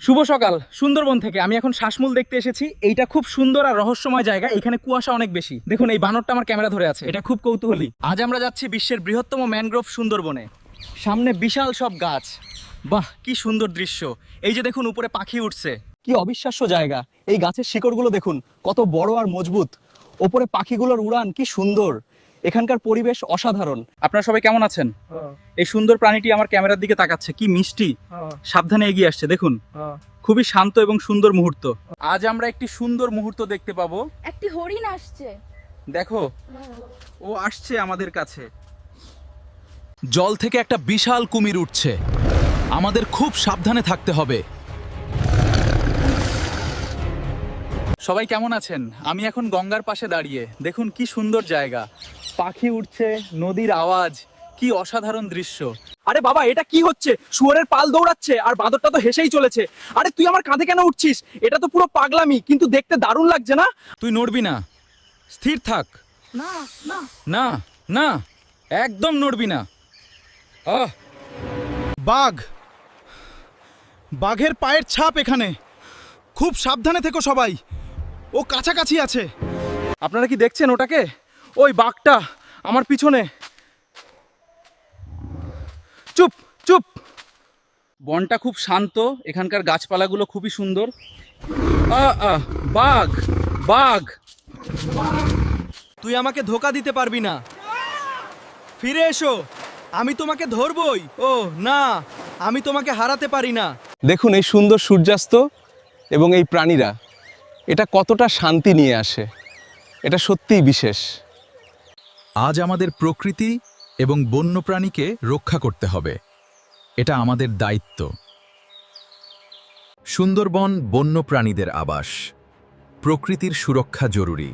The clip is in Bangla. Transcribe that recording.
শুভ সকাল। সুন্দরবন থেকে আমি এখন শ্বাসমূল দেখতে এসেছি। এইটা খুব সুন্দর আর রহস্যময় জায়গা। এখানে কুয়াশা অনেক বেশি। দেখুন এই বানরটা আমার ক্যামেরা ধরে আছে, এটা খুব কৌতূহলী। আজ আমরা যাচ্ছি বিশ্বের বৃহত্তম ম্যানগ্রোভ সুন্দরবনে। সামনে বিশাল সব গাছ, বাহ কি সুন্দর দৃশ্য। এই যে দেখুন উপরে পাখি উঠছে, কি অবিশ্বাস্য জায়গা। এই গাছের শিকড়গুলো দেখুন কত বড় আর মজবুত। ওপরে পাখিগুলোর উড়ান কি সুন্দর। এখানকার পরিবেশ অসাধারণ। আপনারা সবাই কেমন আছেন? এই সুন্দর প্রাণীটি আমার ক্যামেরার দিকে তাকাচ্ছে, কি মিষ্টি, সাবধানে এগিয়ে আসছে। দেখুন খুবই শান্ত এবং সুন্দর মুহূর্ত। আজ আমরা একটি সুন্দর মুহূর্ত দেখতে পাবো। একটি হরিণ আসছে, দেখো ও আসছে আমাদের কাছে। জল থেকে একটা বিশাল কুমির উঠছে, আমাদের খুব সাবধানে থাকতে হবে। সবাই কেমন আছেন? আমি এখন গঙ্গার পাশে দাঁড়িয়ে। দেখুন কি সুন্দর জায়গা, পাখি উঠছে, নদীর আওয়াজ, কি অসাধারণ দৃশ্য। আরে বাবা এটা কি হচ্ছে? শুয়োরের পাল দৌড়াচ্ছে আর বাঁদরটা তো হেসেই চলেছে। আরে তুই আমার কাঁধে কেন উঠছিস? এটা তো পুরো পাগলামি, কিন্তু দেখতে দারুণ লাগছে না? তুই নড়বি না, স্থির থাক। না না না না, একদম নড়বি না। আহ, বাঘ, বাঘের পায়ের ছাপ এখানে। খুব সাবধানে থেকো সবাই, ও কাছাকাছি আছে। আপনারা কি দেখছেন ওটাকে? ওই বাঘটা আমার পিছনে। চুপ চুপ। বনটা খুব শান্ত, এখানকার গাছপালাগুলো খুবই সুন্দর। বাঘ বাঘ। তুই আমাকে ধোকা দিতে পারবি না, ফিরে এসো, আমি তোমাকে ধরবই। ও না, আমি তোমাকে হারাতে পারি না। দেখুন এই সুন্দর সূর্যাস্ত এবং এই প্রাণীরা, এটা কতটা শান্তি নিয়ে আসে। এটা সত্যিই বিশেষ। আজ আমাদের প্রকৃতি এবং বন্যপ্রাণীকে রক্ষা করতে হবে, এটা আমাদের দায়িত্ব। সুন্দরবন বন্যপ্রাণীদের আবাস, প্রকৃতির সুরক্ষা জরুরি।